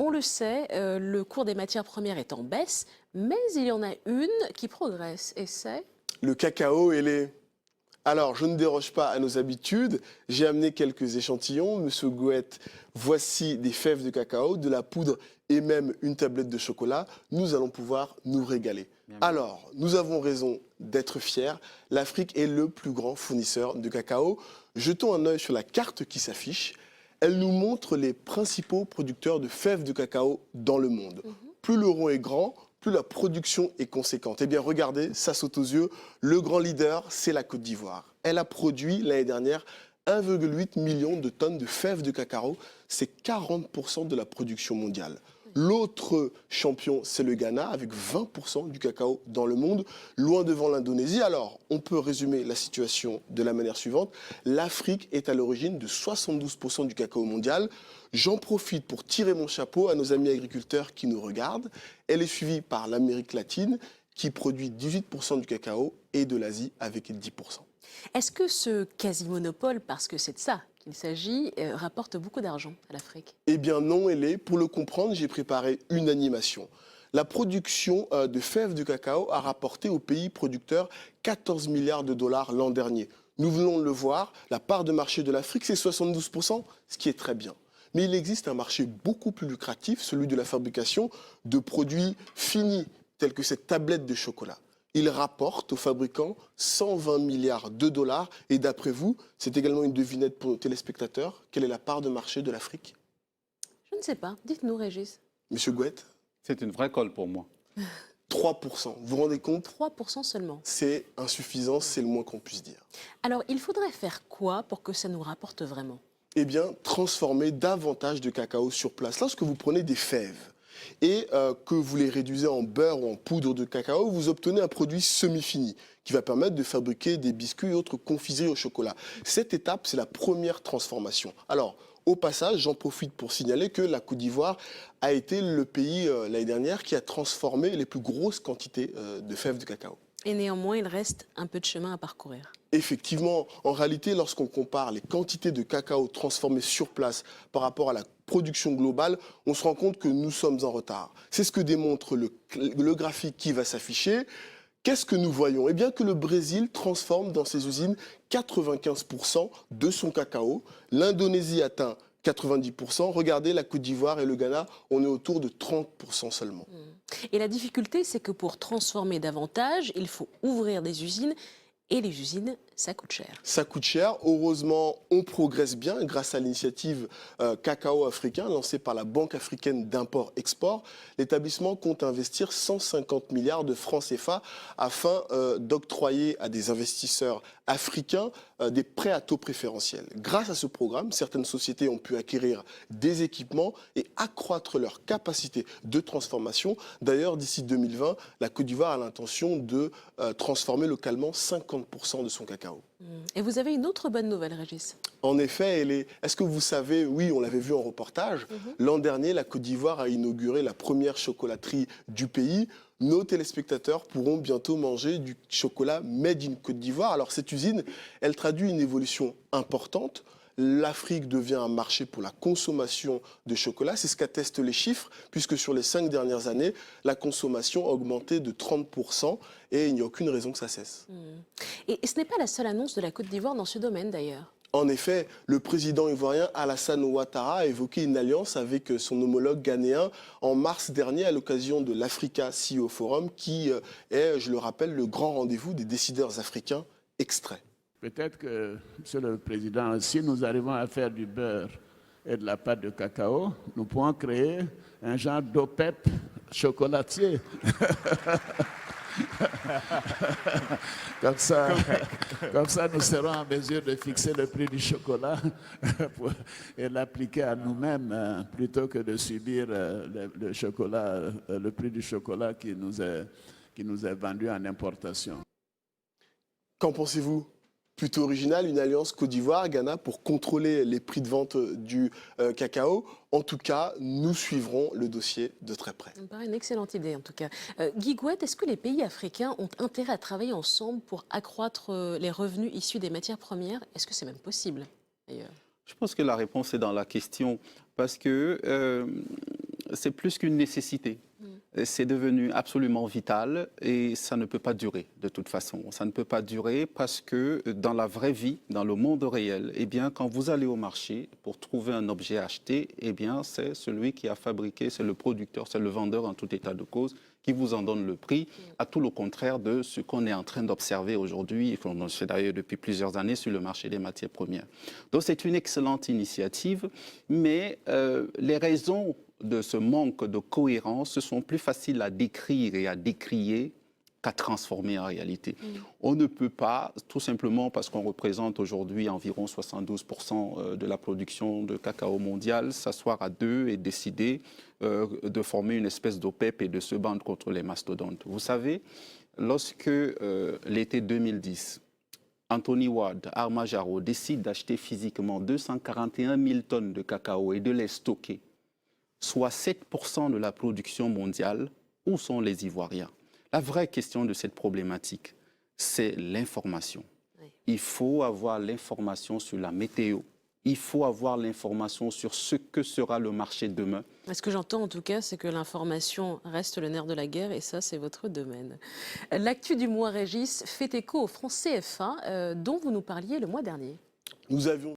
On le sait, le cours des matières premières est en baisse, mais il y en a une qui progresse, et c'est... Le cacao et les... Alors, je ne déroge pas à nos habitudes. J'ai amené quelques échantillons. Monsieur Gouette, voici des fèves de cacao, de la poudre et même une tablette de chocolat. Nous allons pouvoir nous régaler. Alors, nous avons raison d'être fiers. L'Afrique est le plus grand fournisseur de cacao. Jetons un œil sur la carte qui s'affiche. Elle nous montre les principaux producteurs de fèves de cacao dans le monde. Plus le rond est grand, plus la production est conséquente. Eh bien, regardez, ça saute aux yeux. Le grand leader, c'est la Côte d'Ivoire. Elle a produit l'année dernière 1,8 million de tonnes de fèves de cacao. C'est 40% de la production mondiale. L'autre champion, c'est le Ghana, avec 20% du cacao dans le monde, loin devant l'Indonésie. Alors, on peut résumer la situation de la manière suivante. L'Afrique est à l'origine de 72% du cacao mondial. J'en profite pour tirer mon chapeau à nos amis agriculteurs qui nous regardent. Elle est suivie par l'Amérique latine, qui produit 18% du cacao, et de l'Asie avec 10%. Est-ce que ce quasi-monopole, parce que c'est de ça qu'il s'agit, rapporte beaucoup d'argent à l'Afrique? Eh bien non, Hélé. Pour le comprendre, j'ai préparé une animation. La production de fèves de cacao a rapporté au pays producteur 14 milliards de dollars l'an dernier. Nous venons de le voir, la part de marché de l'Afrique, c'est 72%, ce qui est très bien. Mais il existe un marché beaucoup plus lucratif, celui de la fabrication de produits finis, tels que cette tablette de chocolat. Il rapporte aux fabricants 120 milliards de dollars. Et d'après vous, c'est également une devinette pour nos téléspectateurs. Quelle est la part de marché de l'Afrique? Je ne sais pas. Dites-nous, Régis. Monsieur Gouette? C'est une vraie colle pour moi. 3%. Vous vous rendez compte? 3% seulement. C'est insuffisant, c'est le moins qu'on puisse dire. Alors, il faudrait faire quoi pour que ça nous rapporte vraiment? Eh bien, transformer davantage de cacao sur place. Lorsque vous prenez des fèves et que vous les réduisez en beurre ou en poudre de cacao, vous obtenez un produit semi-fini qui va permettre de fabriquer des biscuits et autres confiseries au chocolat. Cette étape, c'est la première transformation. Alors, au passage, j'en profite pour signaler que la Côte d'Ivoire a été le pays l'année dernière qui a transformé les plus grosses quantités de fèves de cacao. Et néanmoins, il reste un peu de chemin à parcourir. Effectivement, en réalité, lorsqu'on compare les quantités de cacao transformées sur place par rapport à la production globale, on se rend compte que nous sommes en retard. C'est ce que démontre le graphique qui va s'afficher. Qu'est-ce que nous voyons? Eh bien que le Brésil transforme dans ses usines 95% de son cacao. L'Indonésie atteint 90%. Regardez, la Côte d'Ivoire et le Ghana, on est autour de 30% seulement. Et la difficulté, c'est que pour transformer davantage, il faut ouvrir des usines. Et les usines, ça coûte cher. Ça coûte cher. Heureusement, on progresse bien grâce à l'initiative Cacao africain lancée par la Banque africaine d'import-export. L'établissement compte investir 150 milliards de francs CFA afin d'octroyer à des investisseurs africains des prêts à taux préférentiels. Grâce à ce programme, certaines sociétés ont pu acquérir des équipements et accroître leur capacité de transformation. D'ailleurs, d'ici 2020, la Côte d'Ivoire a l'intention de transformer localement 50% de son cacao. Et vous avez une autre bonne nouvelle, Régis. En effet, est-ce que vous savez, oui, on l'avait vu en reportage, l'an dernier, la Côte d'Ivoire a inauguré la première chocolaterie du pays. Nos téléspectateurs pourront bientôt manger du chocolat made in Côte d'Ivoire. Alors cette usine, elle traduit une évolution importante. L'Afrique devient un marché pour la consommation de chocolat. C'est ce qu'attestent les chiffres, puisque sur les 5 dernières années, la consommation a augmenté de 30% et il n'y a aucune raison que ça cesse. Et ce n'est pas la seule annonce de la Côte d'Ivoire dans ce domaine, d'ailleurs. En effet, le président ivoirien Alassane Ouattara a évoqué une alliance avec son homologue ghanéen en mars dernier à l'occasion de l'Africa CEO Forum, qui est, je le rappelle, le grand rendez-vous des décideurs africains extraits. Peut-être que, Monsieur le Président, si nous arrivons à faire du beurre et de la pâte de cacao, nous pourrons créer un genre d'OPEP chocolatier. Comme ça, nous serons en mesure de fixer le prix du chocolat et l'appliquer à nous-mêmes plutôt que de subir le prix du chocolat qui nous est vendu en importation. Qu'en pensez-vous? Plutôt original, une alliance Côte d'Ivoire-Ghana pour contrôler les prix de vente du cacao. En tout cas, nous suivrons le dossier de très près. Ça me paraît une excellente idée, en tout cas. Guy Gouette, est-ce que les pays africains ont intérêt à travailler ensemble pour accroître les revenus issus des matières premières? Est-ce que c'est même possible, d'ailleurs? Je pense que la réponse est dans la question, parce que c'est plus qu'une nécessité. C'est devenu absolument vital et ça ne peut pas durer de toute façon. Ça ne peut pas durer parce que dans la vraie vie, dans le monde réel, eh bien, quand vous allez au marché pour trouver un objet à acheter, eh bien, c'est celui qui a fabriqué, c'est le producteur, c'est le vendeur en tout état de cause qui vous en donne le prix, à tout le contraire de ce qu'on est en train d'observer aujourd'hui, et qu'on le fait d'ailleurs depuis plusieurs années sur le marché des matières premières. Donc c'est une excellente initiative, mais les raisons de ce manque de cohérence sont plus faciles à décrire et à décrier qu'à transformer en réalité. On ne peut pas, tout simplement parce qu'on représente aujourd'hui environ 72% de la production de cacao mondial, s'asseoir à deux et décider de former une espèce d'OPEP et de se battre contre les mastodontes. Vous savez, lorsque l'été 2010, Anthony Ward, Armajaro, décide d'acheter physiquement 241 000 tonnes de cacao et de les stocker, soit 7% de la production mondiale, où sont les Ivoiriens? La vraie question de cette problématique, c'est l'information. Oui. Il faut avoir l'information sur la météo. Il faut avoir l'information sur ce que sera le marché demain. Ce que j'entends en tout cas, c'est que l'information reste le nerf de la guerre et ça, c'est votre domaine. L'actu du mois, Régis, fait écho au franc CFA dont vous nous parliez le mois dernier. Nous avions